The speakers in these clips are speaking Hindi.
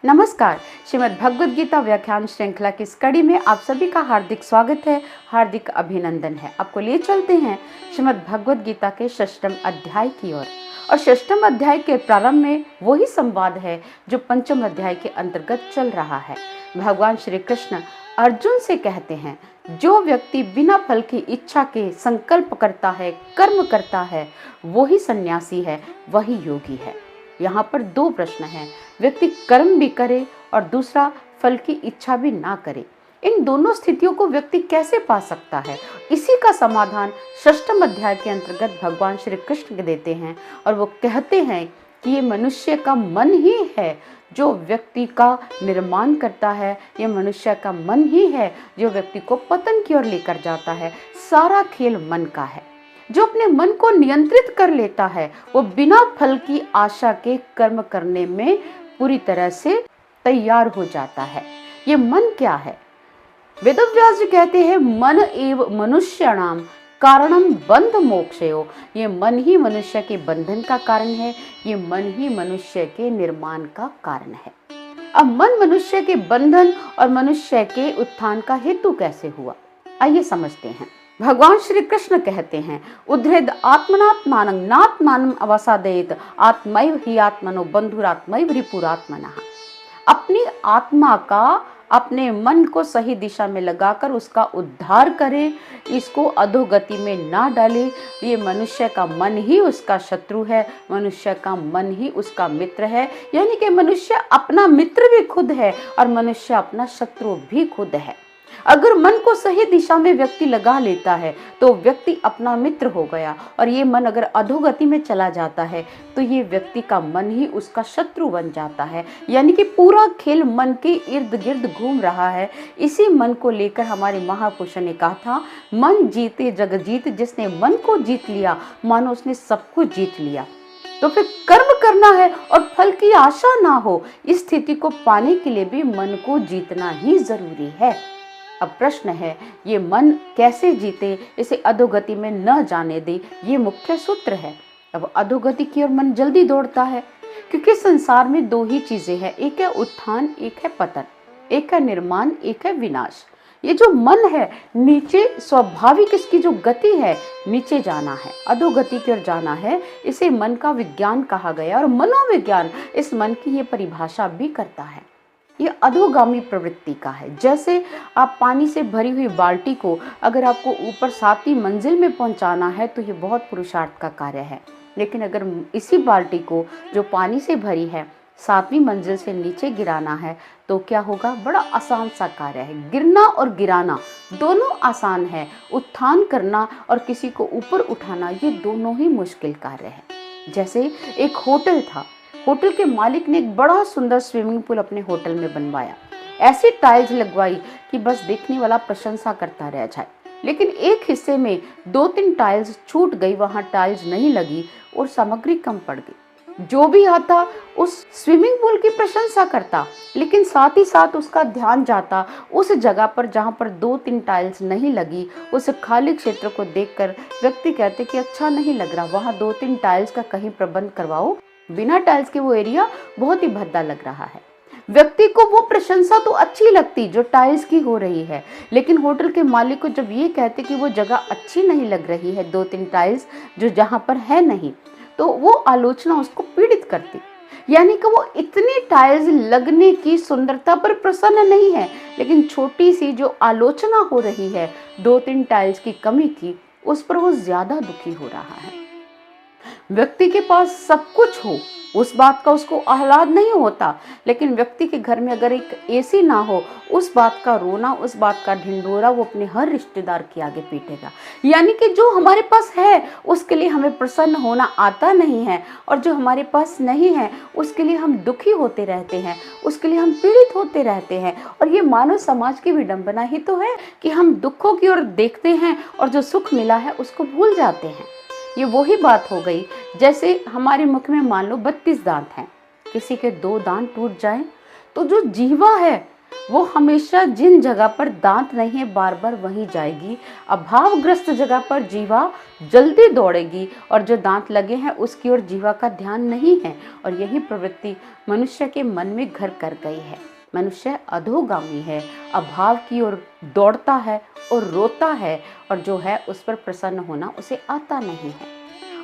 नमस्कार। श्रीमद् भगवद गीता व्याख्यान श्रृंखला की इस कड़ी में आप सभी का हार्दिक स्वागत है, हार्दिक अभिनंदन है। आपको ले चलते हैं श्रीमद् भगवद गीता के षष्ठम अध्याय की ओर। और षष्ठम अध्याय के प्रारंभ में वही संवाद है जो पंचम अध्याय के अंतर्गत चल रहा है। भगवान श्री कृष्ण अर्जुन से कहते हैं, जो व्यक्ति बिना फल की इच्छा के संकल्प करता है, कर्म करता है, वही सन्यासी है, वही योगी है। यहाँ पर दो प्रश्न हैं, व्यक्ति कर्म भी करे और दूसरा फल की इच्छा भी ना करे। इन दोनों स्थितियों को व्यक्ति कैसे पा सकता है, इसी का समाधान षष्ठम अध्याय के अंतर्गत भगवान श्री कृष्ण देते हैं। और वो कहते हैं कि ये मनुष्य का मन ही है जो व्यक्ति का निर्माण करता है, ये मनुष्य का मन ही है जो व्यक्ति को पतन की ओर लेकर जाता है। सारा खेल मन का है। जो अपने मन को नियंत्रित कर लेता है वो बिना फल की आशा के कर्म करने में पूरी तरह से तैयार हो जाता है। ये मन क्या है? वेदव्यास जी कहते हैं, मन एव मनुष्याणाम कारणम बंध मोक्षयो। ये मन ही मनुष्य के बंधन का कारण है, ये मन ही मनुष्य के निर्माण का कारण है। अब मन मनुष्य के बंधन और मनुष्य के उत्थान का हेतु कैसे हुआ, आइए समझते हैं। भगवान श्री कृष्ण कहते हैं, उद्धृद आत्मनात्मानं नात्मानं अवसादयेत आत्मैव हि आत्मनो बंधुरात्मैव रिपुरात्मनः। अपनी आत्मा का, अपने मन को सही दिशा में लगाकर उसका उद्धार करे, इसको अधोगति में ना डाले। ये मनुष्य का मन ही उसका शत्रु है, मनुष्य का मन ही उसका मित्र है। यानी कि मनुष्य अपना मित्र भी खुद है और मनुष्य अपना शत्रु भी खुद है। अगर मन को सही दिशा में व्यक्ति लगा लेता है तो व्यक्ति अपना मित्र हो गया, और ये मन अगर अधोगति में चला जाता है तो ये व्यक्ति का मन ही उसका शत्रु बन जाता है। यानी कि पूरा खेल मन के इर्द गिर्द घूम रहा है। इसी मन को लेकर हमारे महापुरुषों ने कहा था, मन जीते जग जीत। जिसने मन को जीत लिया मानो उसने सब कुछ जीत लिया। तो फिर कर्म करना है और फल की आशा ना हो, इस स्थिति को पाने के लिए भी मन को जीतना ही जरूरी है। अब प्रश्न है, ये मन कैसे जीते, इसे अधोगति में न जाने दे, ये मुख्य सूत्र है। अब अधोगति की ओर मन जल्दी दौड़ता है क्योंकि संसार में दो ही चीजें हैं, एक है उत्थान, एक है पतन, एक है निर्माण, एक है विनाश। ये जो मन है नीचे, स्वाभाविक इसकी जो गति है नीचे जाना है, अधोगति की ओर जाना है। इसे मन का विज्ञान कहा गया और मनोविज्ञान इस मन की ये परिभाषा भी करता है। ये अधोगामी प्रवृत्ति का है। जैसे आप पानी से भरी हुई बाल्टी को अगर आपको ऊपर 7वीं मंजिल में पहुंचाना है तो ये बहुत पुरुषार्थ का कार्य है। लेकिन अगर इसी बाल्टी को जो पानी से भरी है 7वीं मंजिल से नीचे गिराना है तो क्या होगा? बड़ा आसान सा कार्य है। गिरना और गिराना दोनों आसान है, उत्थान करना और किसी को ऊपर उठाना ये दोनों ही मुश्किल कार्य है। जैसे एक होटल था, होटल के मालिक ने एक बड़ा सुंदर स्विमिंग पूल अपने होटल में बनवाया। ऐसी टाइल्स लगवाई कि बस देखने वाला प्रशंसा करता रह जाए। लेकिन एक हिस्से में 2-3 टाइल्स छूट गई, वहां टाइल्स नहीं लगी और सामग्री कम पड़ गई। जो भी आता उस स्विमिंग पूल की प्रशंसा करता, लेकिन साथ ही साथ उसका ध्यान जाता उस जगह पर जहां पर 2-3 टाइल्स नहीं लगी। उस खाली क्षेत्र को देखकर व्यक्ति कहते कि अच्छा नहीं लग रहा, वहां 2-3 टाइल्स का कहीं प्रबंध करवाओ, बिना टाइल्स के वो एरिया बहुत ही भद्दा लग रहा है। व्यक्ति को वो प्रशंसा तो अच्छी लगती जो टाइल्स की हो रही है, लेकिन होटल के मालिक को जब ये कहते कि वो जगह अच्छी नहीं लग रही है, 2-3 टाइल्स जो जहां पर है नहीं, तो वो आलोचना उसको पीड़ित करती। यानी कि वो इतनी टाइल्स लगने की सुंदरता पर प्रसन्न नहीं है, लेकिन छोटी सी जो आलोचना हो रही है 2-3 टाइल्स की कमी की, उस पर वो ज्यादा दुखी हो रहा है। व्यक्ति के पास सब कुछ हो उस बात का उसको आह्लाद नहीं होता, लेकिन व्यक्ति के घर में अगर एक एसी ना हो उस बात का रोना, उस बात का ढिंढोरा वो अपने हर रिश्तेदार के आगे पीटेगा। यानी कि जो हमारे पास है उसके लिए हमें प्रसन्न होना आता नहीं है, और जो हमारे पास नहीं है उसके लिए हम दुखी होते रहते हैं, उसके लिए हम पीड़ित होते रहते हैं। और ये मानव समाज की विडंबना ही तो है कि हम दुखों की ओर देखते हैं और जो सुख मिला है उसको भूल जाते हैं। ये वही बात हो गई जैसे हमारे मुख में मान लो 32 दांत हैं, किसी के 2 दांत टूट जाएं तो जो जीवा है वो हमेशा जिन जगह पर दांत नहीं है बार बार वहीं जाएगी। अभावग्रस्त जगह पर जीवा जल्दी दौड़ेगी और जो दांत लगे हैं उसकी ओर जीवा का ध्यान नहीं है। और यही प्रवृत्ति मनुष्य के मन में घर कर गई है। मनुष्य अधोगामी है, अभाव की ओर दौड़ता है और रोता है, और जो है उस पर प्रसन्न होना उसे आता नहीं है।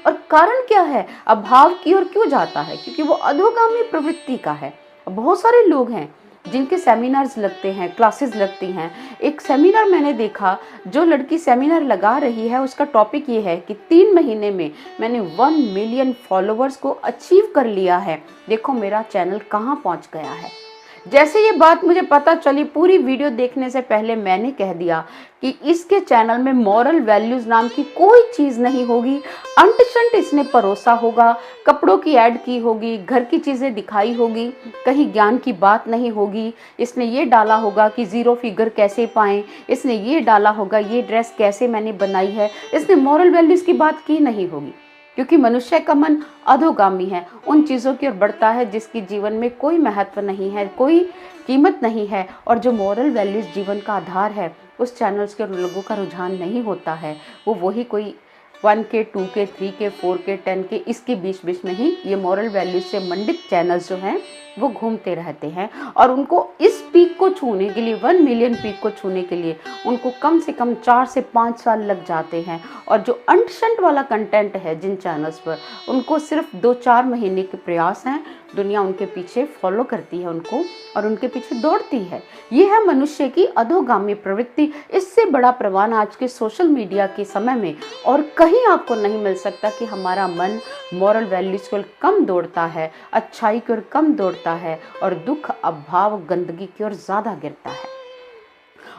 और कारण क्या है, अभाव की ओर क्यों जाता है? क्योंकि वो अधोगामी प्रवृत्ति का है। बहुत सारे लोग हैं जिनके सेमिनार्स लगते हैं, क्लासेस लगती हैं। एक सेमिनार मैंने देखा, जो लड़की सेमिनार लगा रही है उसका टॉपिक ये है कि 3 महीने में मैंने 1 मिलियन फॉलोवर्स को अचीव कर लिया है, देखो मेरा चैनल कहाँ पहुँच गया है। जैसे ये बात मुझे पता चली, पूरी वीडियो देखने से पहले मैंने कह दिया कि इसके चैनल में मॉरल वैल्यूज नाम की कोई चीज नहीं होगी। अंट शंट इसने परोसा होगा, कपड़ों की ऐड की होगी, घर की चीजें दिखाई होगी, कहीं ज्ञान की बात नहीं होगी। इसने ये डाला होगा कि 0 फिगर कैसे पाएं, इसने ये डाला होगा ये ड्रेस कैसे मैंने बनाई है। इसने मॉरल वैल्यूज की बात की नहीं होगी, क्योंकि मनुष्य का मन अधोगामी है, उन चीज़ों की ओर बढ़ता है जिसकी जीवन में कोई महत्व नहीं है, कोई कीमत नहीं है। और जो मॉरल वैल्यूज जीवन का आधार है, उस चैनल्स के लोगों का रुझान नहीं होता है। वो वही कोई 1K 2K 3K 4K 10K इसके बीच बीच में ही ये मॉरल वैल्यूज से मंडित चैनल्स जो हैं वो घूमते रहते हैं। और उनको इस पीक को छूने के लिए, 1 मिलियन पीक को छूने के लिए उनको कम से कम 4 से 5 साल लग जाते हैं। और जो अंट शंट वाला कंटेंट है जिन चैनल्स पर, उनको सिर्फ 2-4 महीने के प्रयास हैं। दुनिया उनके पीछे फॉलो करती है उनको और उनके पीछे दौड़ती है। ये है मनुष्य की अधोगामी प्रवृत्ति। इससे बड़ा प्रमाण आज के सोशल मीडिया के समय में और कहीं आपको नहीं मिल सकता कि हमारा मन मॉरल वैल्यूज की ओर कम दौड़ता है, अच्छाई की ओर कम दौड़ता है और दुख, अभाव, गंदगी की ओर ज्यादा गिरता है।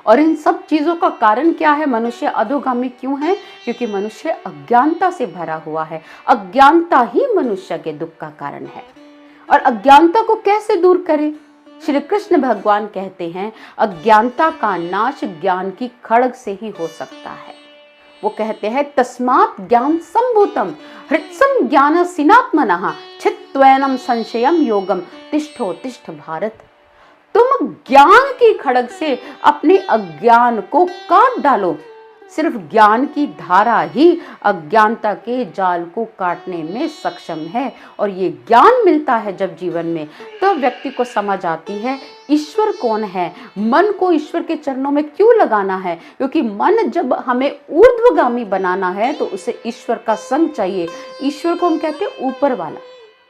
और इन सब चीजों का कारण क्या है? मनुष्य अधोगामी क्यों है? क्योंकि मनुष्य अज्ञानता से भरा हुआ है। अज्ञानता ही मनुष्य के दुख का कारण है। और अज्ञानता को कैसे दूर करें? श्री कृष्ण भगवान कहते हैं, अज्ञानता का नाश ज्ञान की खड्ग से ही हो सकता है। वो कहते हैं, तस्मात् ज्ञान संभूतम हृत्सम ज्ञान सिनात्मनः छित्त्वैनम संशयम योगम तिष्ठो तिष्ठ भारत। तुम ज्ञान की खड्ग से अपने अज्ञान को काट डालो। सिर्फ ज्ञान की धारा ही अज्ञानता के जाल को काटने में सक्षम है। और ये ज्ञान मिलता है जब जीवन में, तो व्यक्ति को समझ आती है ईश्वर कौन है, मन को ईश्वर के चरणों में क्यों लगाना है। क्योंकि मन जब हमें ऊर्ध्वगामी बनाना है तो उसे ईश्वर का संग चाहिए। ईश्वर को हम कहते हैं ऊपर वाला,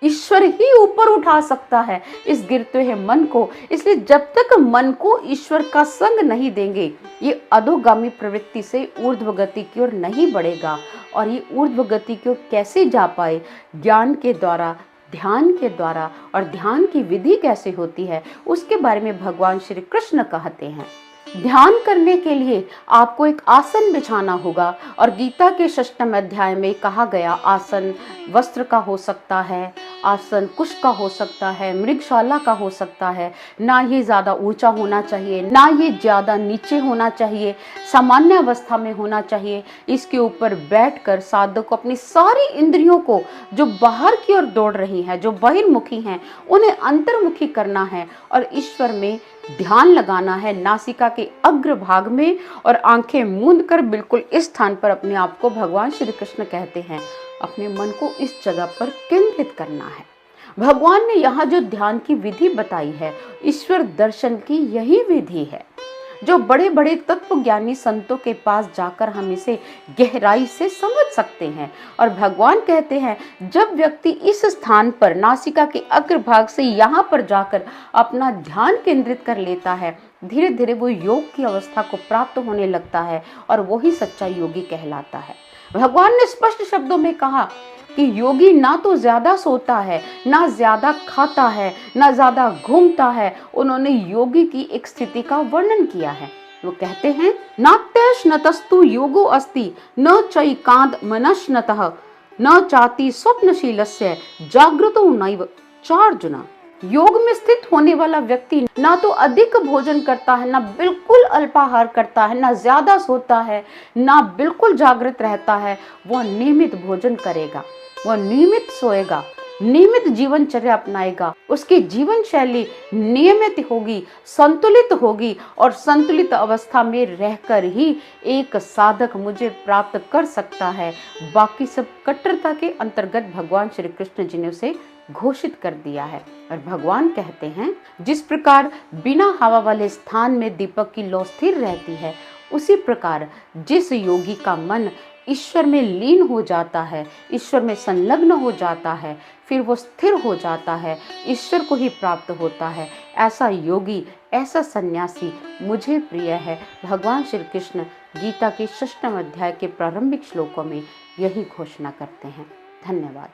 ईश्वर ही ऊपर उठा सकता है इस गिरते हुए मन को। इसलिए जब तक मन को ईश्वर का संग नहीं देंगे, ये अधोगामी प्रवृत्ति से ऊर्ध्व गति की ओर नहीं बढ़ेगा। और ये ऊर्ध्व गति की ओर कैसे जा पाए? ज्ञान के द्वारा, ध्यान के द्वारा। और ध्यान की विधि कैसे होती है उसके बारे में भगवान श्री कृष्ण कहते हैं। ध्यान करने के लिए आपको एक आसन बिछाना होगा। और गीता के 6वें अध्याय में कहा गया, आसन वस्त्र का हो सकता है, आसन कुश का हो सकता है, मृगशाला का हो सकता है। ना ये ज़्यादा ऊंचा होना चाहिए, ना ये ज़्यादा नीचे होना चाहिए, सामान्य अवस्था में होना चाहिए। इसके ऊपर बैठकर साधक को अपनी सारी इंद्रियों को जो बाहर की ओर दौड़ रही हैं, जो बहिर्मुखी हैं, उन्हें अंतर्मुखी करना है और ईश्वर में ध्यान लगाना है, नासिका के अग्र भाग में। और आंखें मूंद कर बिल्कुल इस स्थान पर अपने आप को, भगवान श्री कृष्ण कहते हैं, अपने मन को इस जगह पर केंद्रित करना है। भगवान ने यहाँ जो ध्यान की विधि बताई है, ईश्वर दर्शन की यही विधि है जो बड़े बड़े तत्वज्ञानी संतों के पास जाकर हम इसे गहराई से समझ सकते हैं। और भगवान कहते हैं, जब व्यक्ति इस स्थान पर, नासिका के अग्रभाग से यहाँ पर जाकर अपना ध्यान केंद्रित कर लेता है, धीरे धीरे वो योग की अवस्था को प्राप्त होने लगता है और वही सच्चा योगी कहलाता है। भगवान ने स्पष्ट शब्दों में कहा कि योगी ना तो ज्यादा सोता है, ना ज्यादा खाता है, ना ज्यादा घूमता है। उन्होंने योगी की एक स्थिति का वर्णन किया है। वो कहते हैं, नात्यश नतस्तु योगो अस्ति न चैकांत मनश्नतः न चाति स्वप्नशीलस्य जागृतो नैव चार्जुना। योग में स्थित होने वाला व्यक्ति ना तो अधिक भोजन करता है, ना बिल्कुल अल्पाहार करता है, ना ज्यादा सोता है, ना बिल्कुल जागृत रहता है। वह नियमित भोजन करेगा, वह नियमित सोएगा, नियमित जीवनचर्या अपनाएगा, उसकी जीवन शैली नियमित होगी, संतुलित होगी और संतुलित अवस्था में रहकर ही एक साधक मुझे प्राप्त कर सकता है। बाकी सब कट्टरता के अंतर्गत भगवान श्री कृष्ण जी ने उसे घोषित कर दिया है। और भगवान कहते हैं, जिस प्रकार बिना हवा वाले स्थान में दीपक की लौ स्थिर रहती है, उसी प्रकार जिस योगी का मन ईश्वर में लीन हो जाता है, ईश्वर में संलग्न हो जाता है, फिर वो स्थिर हो जाता है, ईश्वर को ही प्राप्त होता है। ऐसा योगी, ऐसा सन्यासी मुझे प्रिय है। भगवान श्री कृष्ण गीता के 6वें अध्याय के प्रारंभिक श्लोकों में यही घोषणा करते हैं। धन्यवाद।